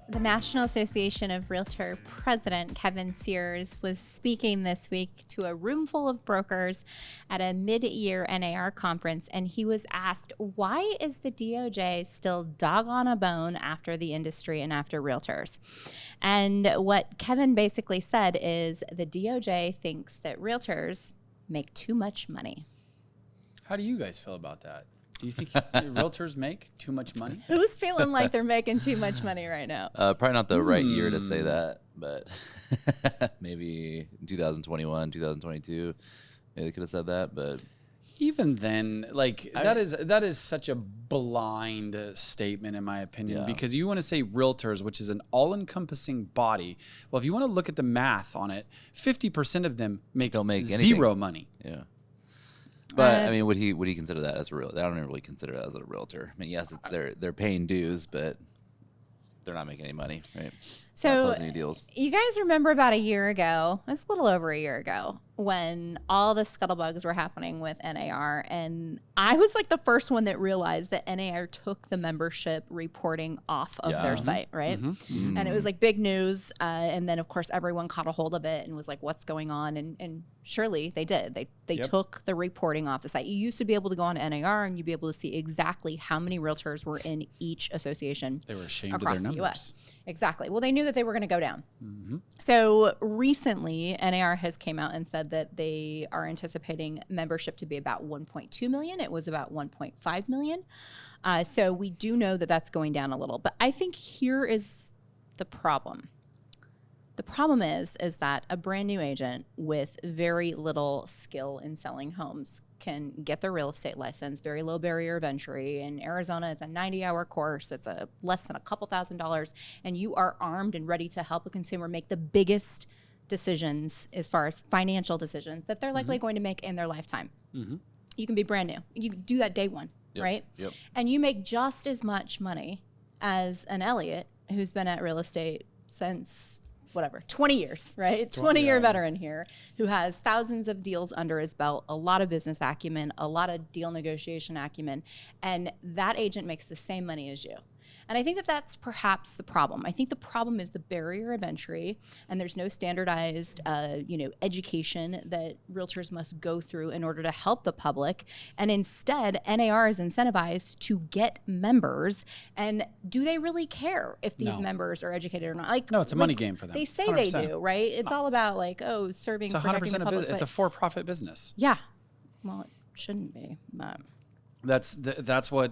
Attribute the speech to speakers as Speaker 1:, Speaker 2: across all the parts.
Speaker 1: The National Association of Realtor President Kevin Sears was speaking this week to a room full of brokers at a mid-year NAR conference, and he was asked, why is the DOJ still dog on a bone after the industry and after realtors? And what Kevin basically said is the DOJ thinks that realtors make too much money.
Speaker 2: How do you guys feel about that? Do you think realtors make too much money?
Speaker 1: Who's feeling like they're making too much money right now?
Speaker 3: Probably not the right year to say that, but maybe 2021, 2022, maybe they could have said that, but
Speaker 2: even then, like that is such a blind statement in my opinion, because you want to say realtors, which is an all-encompassing body. Well, if you want to look at the math on it, 50% of them don't make zero money.
Speaker 3: Yeah. But I mean, would he consider that as a realtor? I don't really consider that as a realtor. I mean, yes, they're paying dues, but they're not making any money, right?
Speaker 1: So
Speaker 3: not closing any deals.
Speaker 1: You guys remember about a year ago, it was a little over a year ago, when all the scuttlebugs were happening with NAR, and I was like the first one that realized that NAR took the membership reporting off of their site, right? And it was like big news, and then of course everyone caught a hold of it and was like, what's going on? And surely they did. They took the reporting off the site. You used to be able to go on NAR and you'd be able to see exactly how many realtors were in each association.
Speaker 2: They were ashamed
Speaker 1: across
Speaker 2: of their
Speaker 1: the
Speaker 2: numbers.
Speaker 1: US. Exactly. Well, they knew that they were going to go down. So recently, NAR has came out and said that they are anticipating membership to be about 1.2 million. It was about 1.5 million. So we do know that that's going down a little. But I think here is the problem. The problem is that a brand new agent with very little skill in selling homes can get their real estate license, very low barrier of entry. In Arizona, it's a 90-hour course. It's less than a couple $1,000s, and you are armed and ready to help a consumer make the biggest decisions as far as financial decisions that they're likely going to make in their lifetime. You can be brand new. You can do that day one, right?
Speaker 3: Yep.
Speaker 1: And you make just as much money as an Elliot who's been at real estate since 20 years, right? 20-year veteran here who has thousands of deals under his belt, a lot of business acumen, a lot of deal negotiation acumen, and that agent makes the same money as you. And I think that that's perhaps the problem. I think the problem is the barrier of entry, and there's no standardized, education that realtors must go through in order to help the public. And instead, NAR is incentivized to get members. And do they really care if these members are educated or not?
Speaker 2: No, it's a money game for them.
Speaker 1: They say
Speaker 2: 100%.
Speaker 1: they do, right? It's all about serving.
Speaker 2: It's 100% of business. It's a for-profit business.
Speaker 1: Yeah. Well, it shouldn't be, but.
Speaker 2: That's what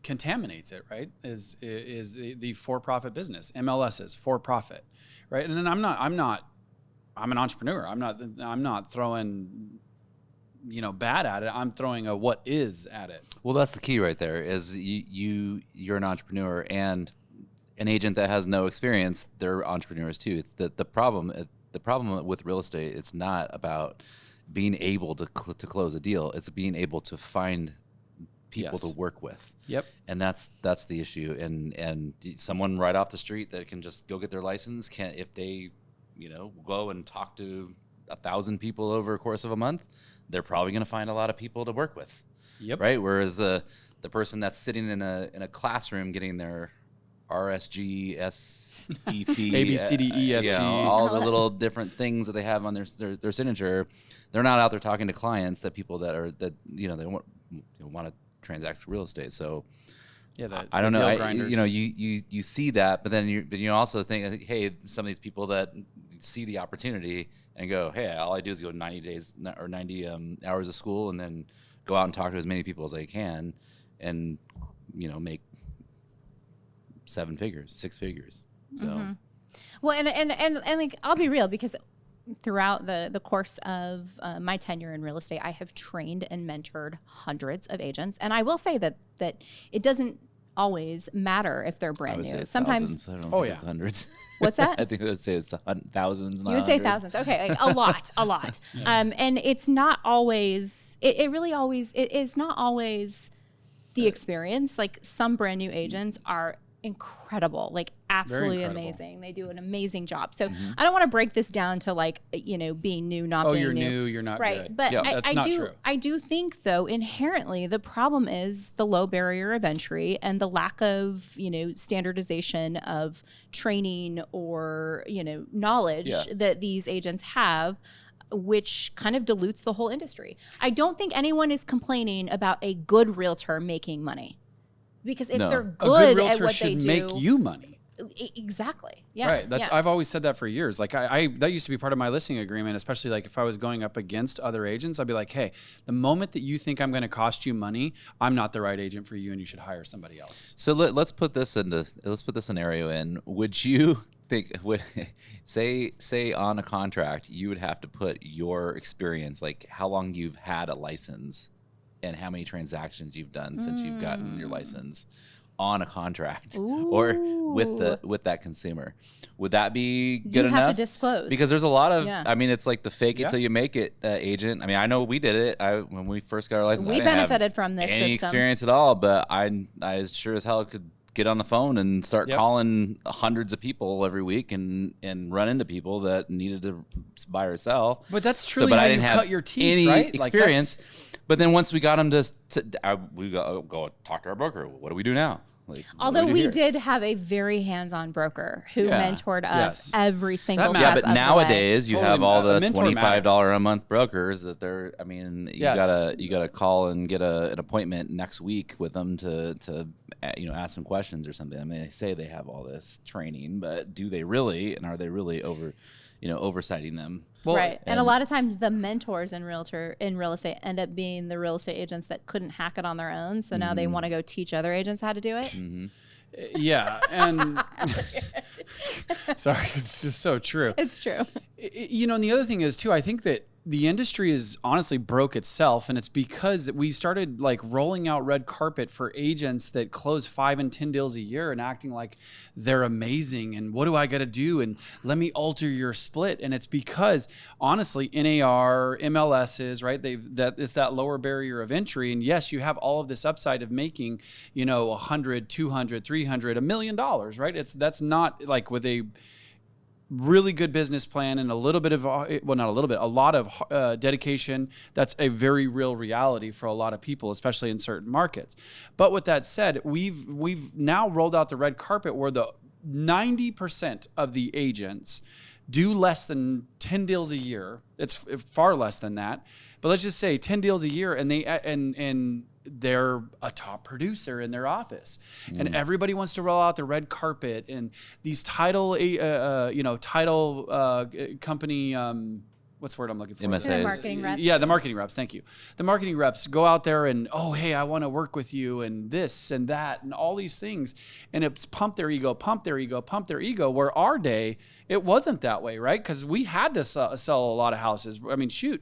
Speaker 2: contaminates it, right? Is the for-profit business. MLS is for-profit, right? And then I'm an entrepreneur. I'm not throwing bad at it. I'm throwing a what is at it.
Speaker 3: Well, that's the key right there. Is you're an entrepreneur, and an agent that has no experience, they're entrepreneurs too. It's the problem with real estate. It's not about being able to close a deal. It's being able to find people to work with.
Speaker 2: Yep.
Speaker 3: And that's the issue. And someone right off the street that can just go get their license if they, go and talk to 1,000 people over a course of a month, they're probably going to find a lot of people to work with.
Speaker 2: Yep.
Speaker 3: Right. Whereas the person that's sitting in a classroom getting their RSG, SEP,
Speaker 2: A, B, C, D, E, F, G.
Speaker 3: All the little different things that they have on their signature. They're not out there talking to clients they want to transact real estate. So I don't know. You see that, but then you also think, hey, some of these people that see the opportunity and go, hey, all I do is go 90 days or 90 hours of school and then go out and talk to as many people as I can and make 7 figures, 6 figures. So,
Speaker 1: well, and like I'll be real, because throughout the course of my tenure in real estate, I have trained and mentored hundreds of agents, and I will say that it doesn't always matter if they're brand new. Sometimes,
Speaker 3: it's hundreds.
Speaker 1: What's that?
Speaker 3: I think I would say it's thousands.
Speaker 1: You would say thousands. Okay, like a lot. And it's not always. It is not always the experience. Like some brand new agents are incredible, like absolutely
Speaker 2: incredible.
Speaker 1: amazing. They do an amazing job. So I don't want to break this down to like, being new, not being
Speaker 2: you're
Speaker 1: new.
Speaker 2: new, you're not
Speaker 1: right.
Speaker 2: good.
Speaker 1: But
Speaker 2: That's not true.
Speaker 1: I do think though, inherently the problem is the low barrier of entry and the lack of, standardization of training or, knowledge that these agents have, which kind of dilutes the whole industry. I don't think anyone is complaining about a good realtor making money. Because if they're good at what they do,
Speaker 2: should make you money.
Speaker 1: Exactly. Yeah.
Speaker 2: Right. I've always said that for years. Like I that used to be part of my listing agreement, especially like if I was going up against other agents, I'd be like, hey, the moment that you think I'm going to cost you money, I'm not the right agent for you, and you should hire somebody else.
Speaker 3: So let's put this scenario in. Would you think say on a contract you would have to put your experience, like how long you've had a license and how many transactions you've done since you've gotten your license on a contract or with that consumer? Would that be good enough?
Speaker 1: You have to disclose.
Speaker 3: Because there's a lot of, I mean, it's like the fake it till you make it agent. I mean, I know we did it. When we first got our license,
Speaker 1: we benefited from this
Speaker 3: any
Speaker 1: system.
Speaker 3: experience at all, but I sure as hell could get on the phone and start calling hundreds of people every week and run into people that needed to buy or sell.
Speaker 2: But that's truly how you cut your teeth,
Speaker 3: any
Speaker 2: right?
Speaker 3: Experience. But then once we got them we go talk to our broker. What do we do now?
Speaker 1: Although we did have a very handsome broker who mentored us every single step
Speaker 3: but
Speaker 1: of
Speaker 3: nowadays
Speaker 1: the way.
Speaker 3: you have all the $25 a month brokers that they're. I mean, you gotta call and get an appointment next week with them to ask some questions or something. I mean, they say they have all this training, but do they really? And are they really oversighting them?
Speaker 1: Well, right. And a lot of times the mentors in real estate end up being the real estate agents that couldn't hack it on their own. So now they want to go teach other agents how to do it.
Speaker 3: Mm-hmm.
Speaker 2: Yeah. And sorry, it's just so true.
Speaker 1: It's true.
Speaker 2: And the other thing is too, I think that the industry is honestly broke itself, and it's because we started like rolling out red carpet for agents that close 5 and 10 deals a year and acting like they're amazing. And what do I got to do? And let me alter your split. And it's because honestly, NAR, MLSs, right? It's that lower barrier of entry. And yes, you have all of this upside of making, $100, $200, $300, $1 million, right? That's not like with a really good business plan and a lot of dedication. That's a very real reality for a lot of people, especially in certain markets. But with that said, we've now rolled out the red carpet where the 90% of the agents do less than 10 deals a year. It's far less than that. But let's just say 10 deals a year, and they're a top producer in their office, and everybody wants to roll out the red carpet and these title company. What's the word I'm looking for?
Speaker 3: MSAs.
Speaker 1: The marketing reps.
Speaker 2: Yeah, the marketing reps. Thank you. The marketing reps go out there and, hey, I want to work with you and this and that and all these things. And it's pump their ego. Where our day, it wasn't that way, right? Because we had to sell a lot of houses. I mean, shoot.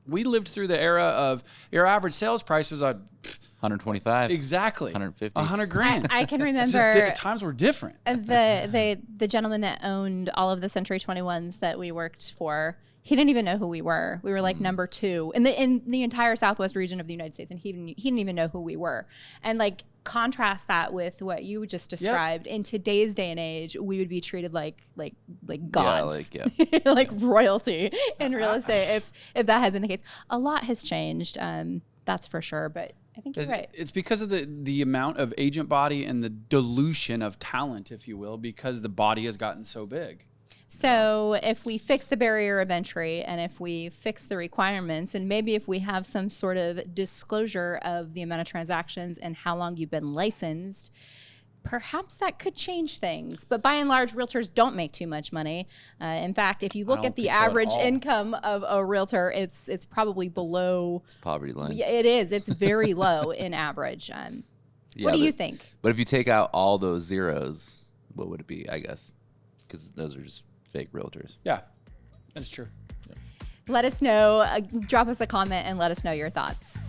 Speaker 2: We lived through the era of your average sales price was
Speaker 3: 125.
Speaker 2: Exactly.
Speaker 3: 150.
Speaker 2: $100,000.
Speaker 1: I can remember
Speaker 2: times were different.
Speaker 1: The gentleman that owned all of the Century 21s that we worked for, he didn't even know who we were. We were like number 2 in the entire Southwest region of the United States, and he didn't even know who we were. And like contrast that with what you just described. In today's day and age, we would be treated like gods, like royalty in real estate if that had been the case. A lot has changed, that's for sure. But I think you're right.
Speaker 2: It's because of the amount of agent body and the dilution of talent, if you will, because the body has gotten so big.
Speaker 1: So if we fix the barrier of entry and if we fix the requirements, and maybe if we have some sort of disclosure of the amount of transactions and how long you've been licensed, perhaps that could change things. But by and large, realtors don't make too much money. In fact, if you look at the average income of a realtor, it's probably below.
Speaker 3: It's poverty line.
Speaker 1: Yeah, it is. It's very low in average. What do you think?
Speaker 3: But if you take out all those zeros, what would it be, I guess? Because those are just fake realtors.
Speaker 2: Yeah, that's true.
Speaker 1: Let us know. Drop us a comment and let us know your thoughts.